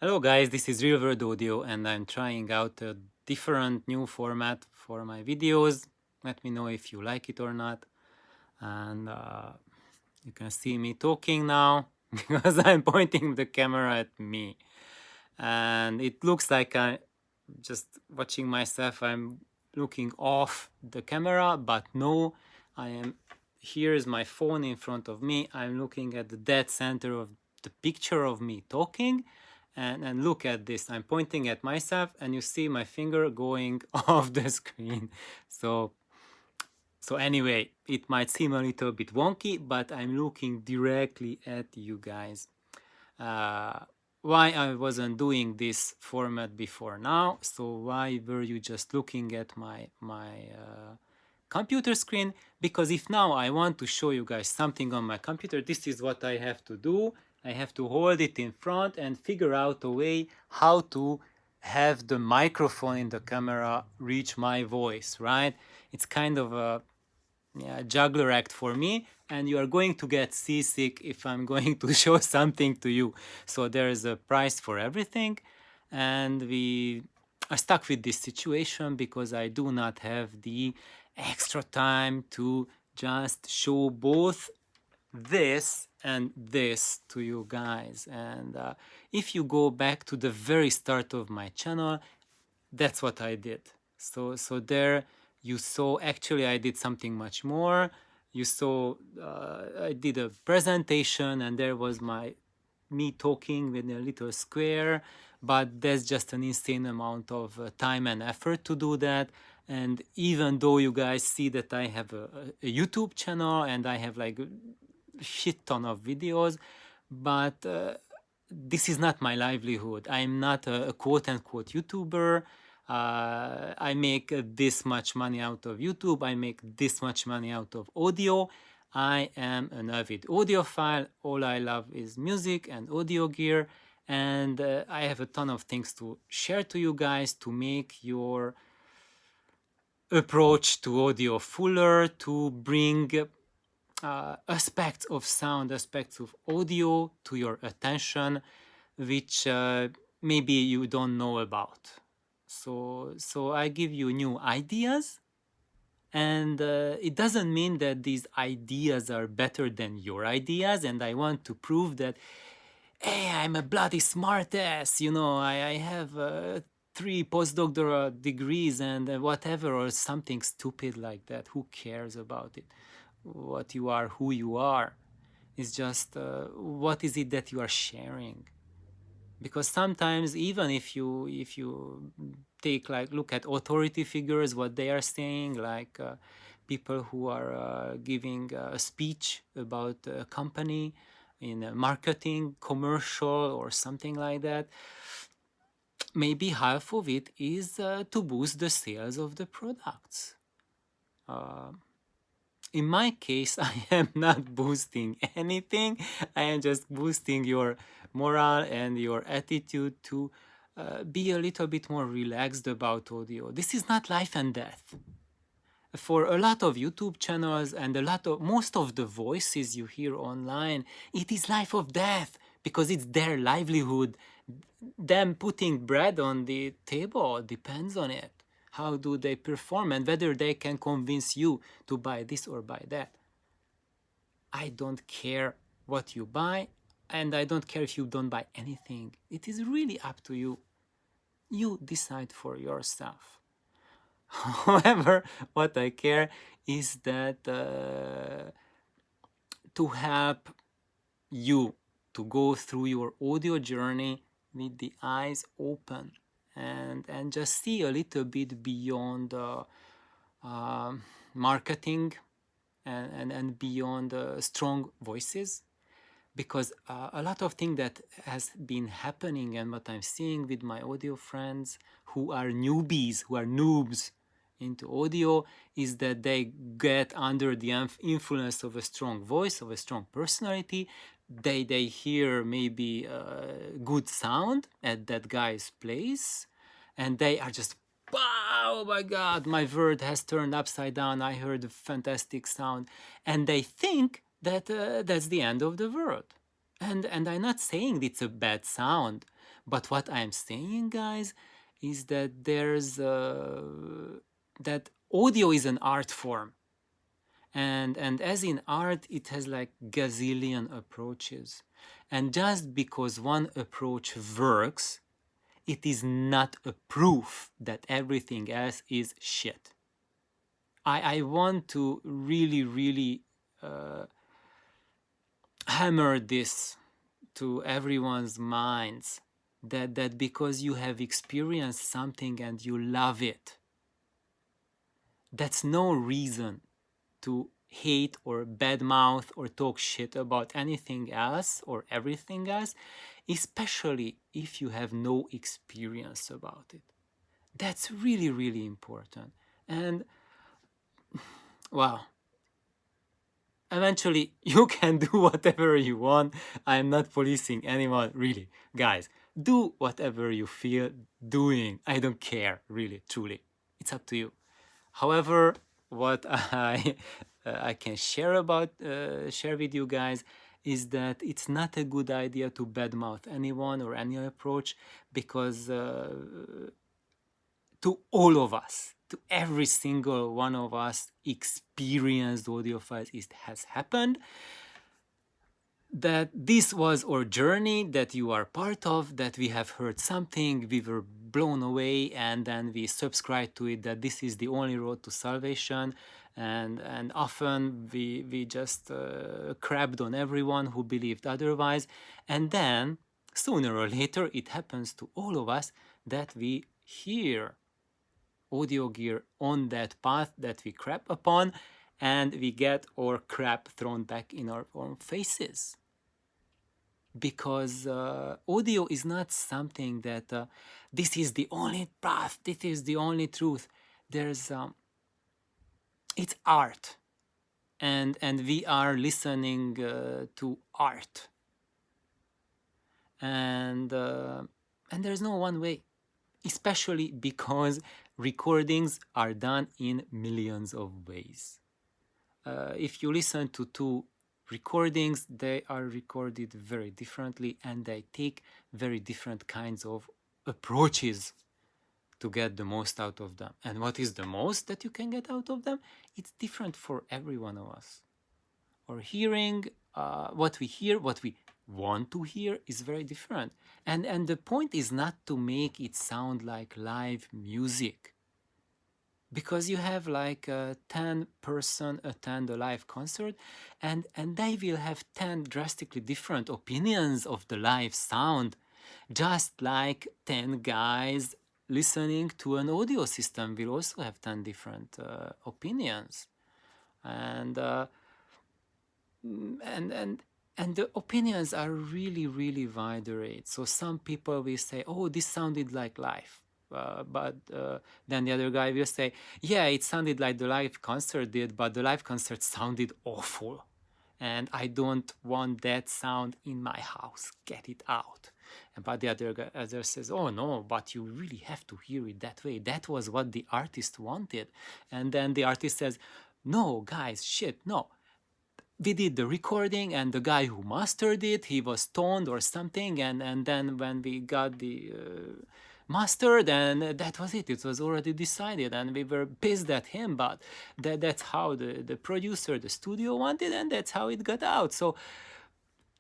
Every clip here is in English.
Hello guys, this is Real World Audio and I'm trying out a different new format for my videos. Let me know if you like it or not. And you can see me talking now because I'm pointing the camera at me. And it looks like I'm just watching myself. I'm looking off the camera, but no, I am. Here is my phone in front of me. I'm looking at the dead center of the picture of me talking, and look at this. I'm pointing at myself, and you see my finger going off the screen. So anyway, it might seem a little bit wonky, but I'm looking directly at you guys. Uh, why I wasn't doing this format before now? So why were you just looking at my computer screen? Because if now I want to show you guys something on my computer, this is what I have to do. I have to hold it in front and figure out a way how to have the microphone in the camera reach my voice, right? It's kind of a juggler act for me, and you are going to get seasick if I'm going to show something to you. So there is a price for everything, and we are stuck with this situation because I do not have the extra time to just show both this and this to you guys. And if you go back to the very start of my channel, that's what I did. So there you saw, actually I did something much more. You saw I did a presentation and there was me talking with a little square, but there's just an insane amount of time and effort to do that. And even though you guys see that I have a YouTube channel and I have like a shit ton of videos, but this is not my livelihood. I'm not a quote unquote YouTuber. I make this much money out of YouTube. I make this much money out of audio. I am an avid audiophile. All I love is music and audio gear. And I have a ton of things to share to you guys to make your approach to audio fuller, to bring aspects of sound, aspects of audio to your attention, which maybe you don't know about. So I give you new ideas, and it doesn't mean that these ideas are better than your ideas. And I want to prove that, hey, I'm a bloody smartass. I have 3 postdoctoral degrees and whatever, or something stupid like that. Who cares about it? What you are, who you are. It's just what is it that you are sharing? Because sometimes, even if you take, like, look at authority figures, what they are saying, like people who are giving a speech about a company in a marketing commercial or something like that, maybe half of it is to boost the sales of the products. In my case, I am not boosting anything. I am just boosting your morale and your attitude to be a little bit more relaxed about audio. This is not life and death. For a lot of YouTube channels and most of the voices you hear online, it is life or death because it's their livelihood. Them putting bread on the table depends on it. How do they perform and whether they can convince you to buy this or buy that. I don't care what you buy, and I don't care if you don't buy anything. It is really up to you. You decide for yourself. However, what I care is that to help you to go through your audio journey with the eyes open and just see a little bit beyond marketing and beyond strong voices. Because a lot of things that has been happening and what I'm seeing with my audio friends who are newbies, who are noobs into audio, is that they get under the influence of a strong voice, of a strong personality. They hear maybe good sound at that guy's place, and they are just, wow, oh my god, my world has turned upside down, I heard a fantastic sound. And they think that that's the end of the world. And I'm not saying it's a bad sound, But what I'm saying, guys, is that that audio is an art form. And as in art, it has like gazillion approaches. And just because one approach works, it is not a proof that everything else is shit. I want to really, really hammer this to everyone's minds, that because you have experienced something and you love it, that's no reason to hate or badmouth or talk shit about anything else or everything else, especially if you have no experience about it. That's really, really important. And wow, eventually you can do whatever you want. I'm not policing anyone, really. Guys, do whatever you feel doing. I don't care, really, truly. It's up to you. However, what I can share with you guys is that it's not a good idea to badmouth anyone or any approach, because to all of us, to every single one of us experienced audiophiles, it has happened, that this was our journey that you are part of, that we have heard something, we were blown away, and then we subscribed to it, that this is the only road to salvation. And often we just crapped on everyone who believed otherwise. And then sooner or later it happens to all of us that we hear audio gear on that path that we crap upon, and we get our crap thrown back in our own faces. Because audio is not something that this is the only path, this is the only truth. There's it's art, and we are listening to art, and there's no one way, especially because recordings are done in millions of ways. If you listen to two recordings, they are recorded very differently, and they take very different kinds of approaches to get the most out of them. And what is the most that you can get out of them? It's different for every one of us. Or hearing, what we hear, what we want to hear is very different. And the point is not to make it sound like live music, because you have like 10 person attend a live concert, and they will have 10 drastically different opinions of the live sound, just like 10 guys listening to an audio system will also have 10 different opinions. And the opinions are really, really varied. So some people will say, oh, this sounded like live. But then the other guy will say, yeah, it sounded like the live concert did, but the live concert sounded awful. And I don't want that sound in my house. Get it out. But the other says, oh no, but you really have to hear it that way. That was what the artist wanted. And then the artist says, no, guys, shit, no. We did the recording, and the guy who mastered it, he was stoned or something, and then when we got the mastered, and that was it. It was already decided, and we were pissed at him, but that's how the producer, the studio wanted, and that's how it got out. So,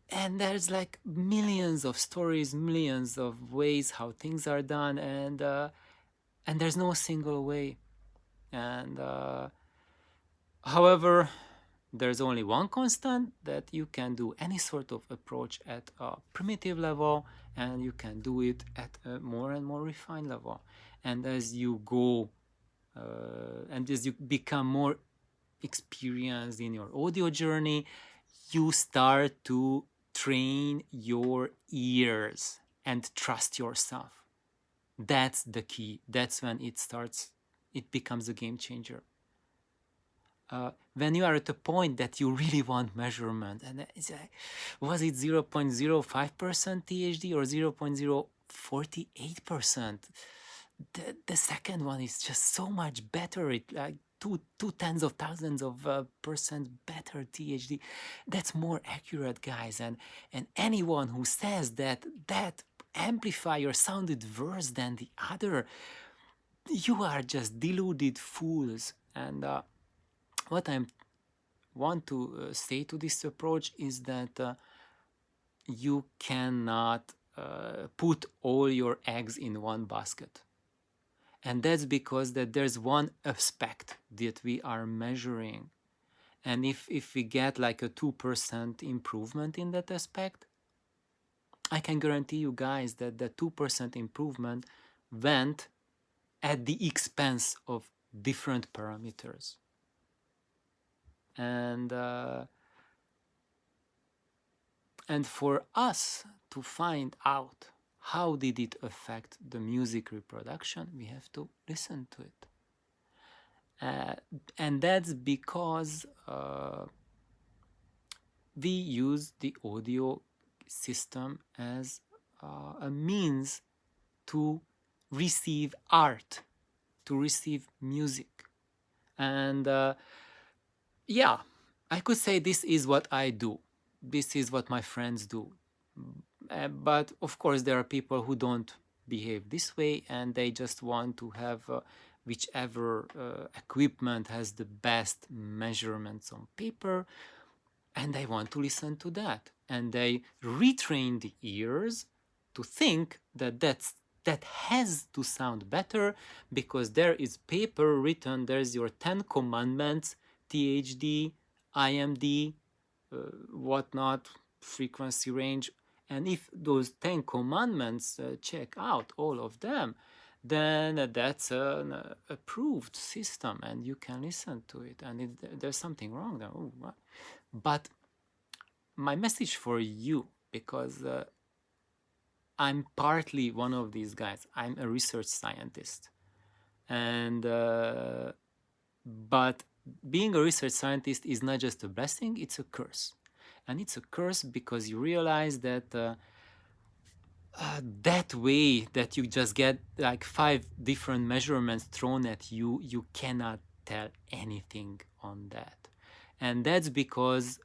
and there's like millions of stories, millions of ways how things are done, and there's no single way. And however, there's only one constant, that you can do any sort of approach at a primitive level, and you can do it at a more and more refined level. And as you go and as you become more experienced in your audio journey, you start to train your ears and trust yourself. That's the key. That's when it becomes a game changer. When you are at a point that you really want measurement, and was it 0.05% THD or 0.048%? The second one is just so much better. It like two tens of thousands of percent better THD. That's more accurate, guys. And anyone who says that amplifier sounded worse than the other. You are just deluded fools. And what I want to say to this approach is that you cannot put all your eggs in one basket. And that's because that there's one aspect that we are measuring. And if we get like a 2% improvement in that aspect, I can guarantee you guys that the 2% improvement went at the expense of different parameters. And for us to find out how did it affect the music reproduction, we have to listen to it. And that's because we use the audio system as a means to receive art, to receive music. And yeah, I could say this is what I do. This is what my friends do. But of course, there are people who don't behave this way, and they just want to have whichever equipment has the best measurements on paper, and they want to listen to that. And they retrain the ears to think that that has to sound better because there is paper written, there's your 10 commandments, THD, IMD, whatnot, frequency range. And if those 10 commandments check out all of them, then that's an approved system and you can listen to it. And there's something wrong there. Ooh, what? But my message for you, because I'm partly one of these guys. I'm a research scientist. And but being a research scientist is not just a blessing, it's a curse. And it's a curse because you realize that that way that you just get like 5 different measurements thrown at you, you cannot tell anything on that. And that's because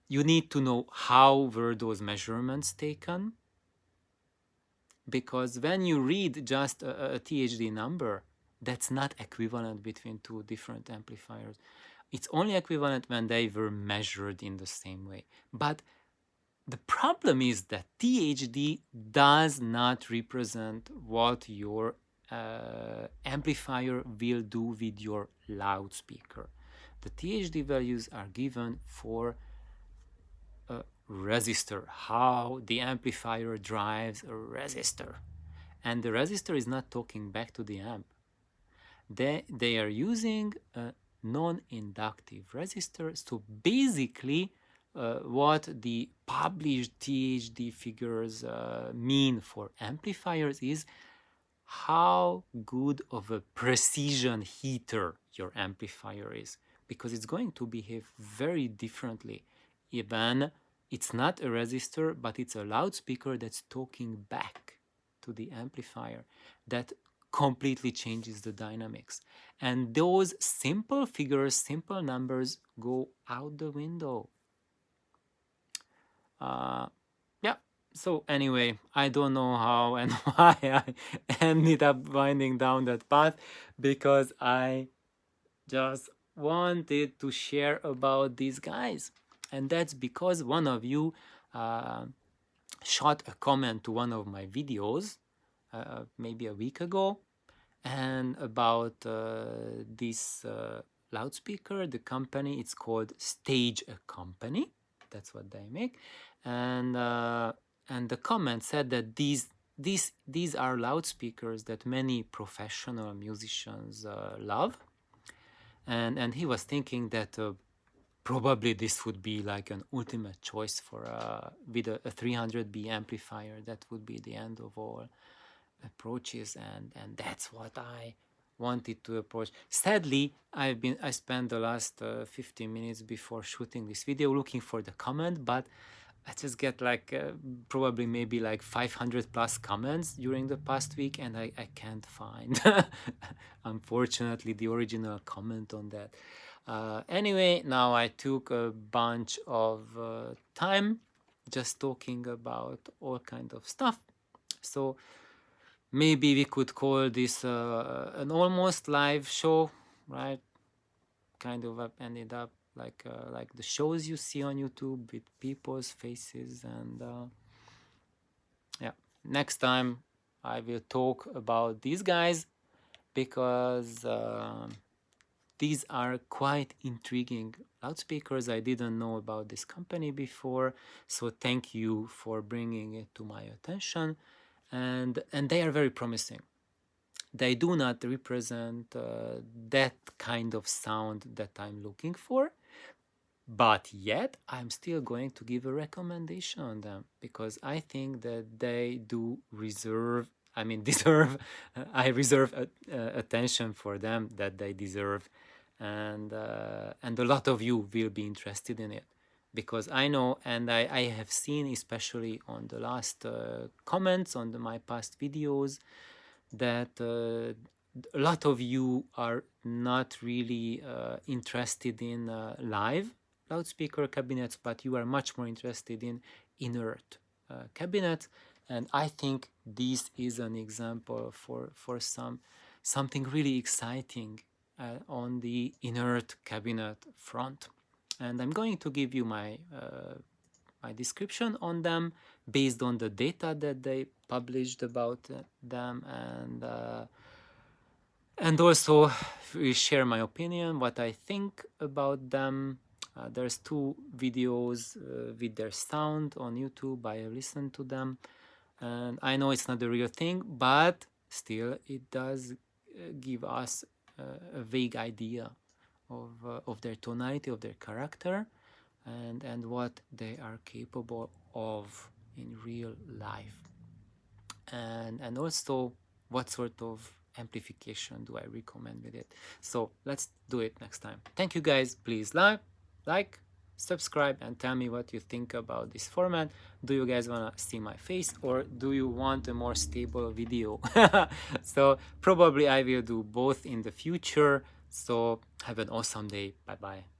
you need to know how were those measurements taken. Because when you read just a THD number, that's not equivalent between 2 different amplifiers. It's only equivalent when they were measured in the same way. But the problem is that THD does not represent what your amplifier will do with your loudspeaker. The THD values are given for a resistor, how the amplifier drives a resistor. And the resistor is not talking back to the amp. They are using a non-inductive resistor. So basically, what the published THD figures mean for amplifiers is how good of a precision heater your amplifier is, because it's going to behave very differently. Even it's not a resistor, but it's a loudspeaker that's talking back to the amplifier. That completely changes the dynamics. And those simple figures, simple numbers go out the window. Yeah, so anyway, I don't know how and why I ended up winding down that path, because I just wanted to share about these guys. And that's because one of you shot a comment to one of my videos maybe a week ago, and about this loudspeaker, the company, it's called Stage Company. That's what they make. And the comment said that these are loudspeakers that many professional musicians love. And he was thinking that probably this would be like an ultimate choice for with a 300B amplifier. That would be the end of all approaches, and that's what I wanted to approach. Sadly, I spent the last 15 minutes before shooting this video looking for the comment, but I just get like probably maybe like 500 plus comments during the past week, and I can't find unfortunately the original comment on that. Anyway, now I took a bunch of time just talking about all kind of stuff. So maybe we could call this an almost live show, right? Kind of ended up like the shows you see on YouTube with people's faces. And yeah, next time I will talk about these guys, because these are quite intriguing loudspeakers. I didn't know about this company before, so thank you for bringing it to my attention. And they are very promising. They do not represent that kind of sound that I'm looking for, but yet I'm still going to give a recommendation on them, because I think that they do deserve, I reserve attention for them that they deserve. And a lot of you will be interested in it, because I know, and I have seen, especially on the last comments on my past videos, that a lot of you are not really interested in live loudspeaker cabinets, but you are much more interested in inert cabinets. And I think this is an example for something really exciting on the inert cabinet front. And I'm going to give you my description on them based on the data that they published about them, and also share my opinion, what I think about them. There's 2 videos with their sound on YouTube. I listened to them, and I know it's not the real thing, but still it does give us a vague idea of their tonality, of their character, and what they are capable of in real life, and also what sort of amplification do I recommend with it. So let's do it next time. Thank you guys. Please like, subscribe, and tell me what you think about this format. Do you guys want to see my face, or do you want a more stable video? So probably I will do both in the future. So have an awesome day. Bye bye.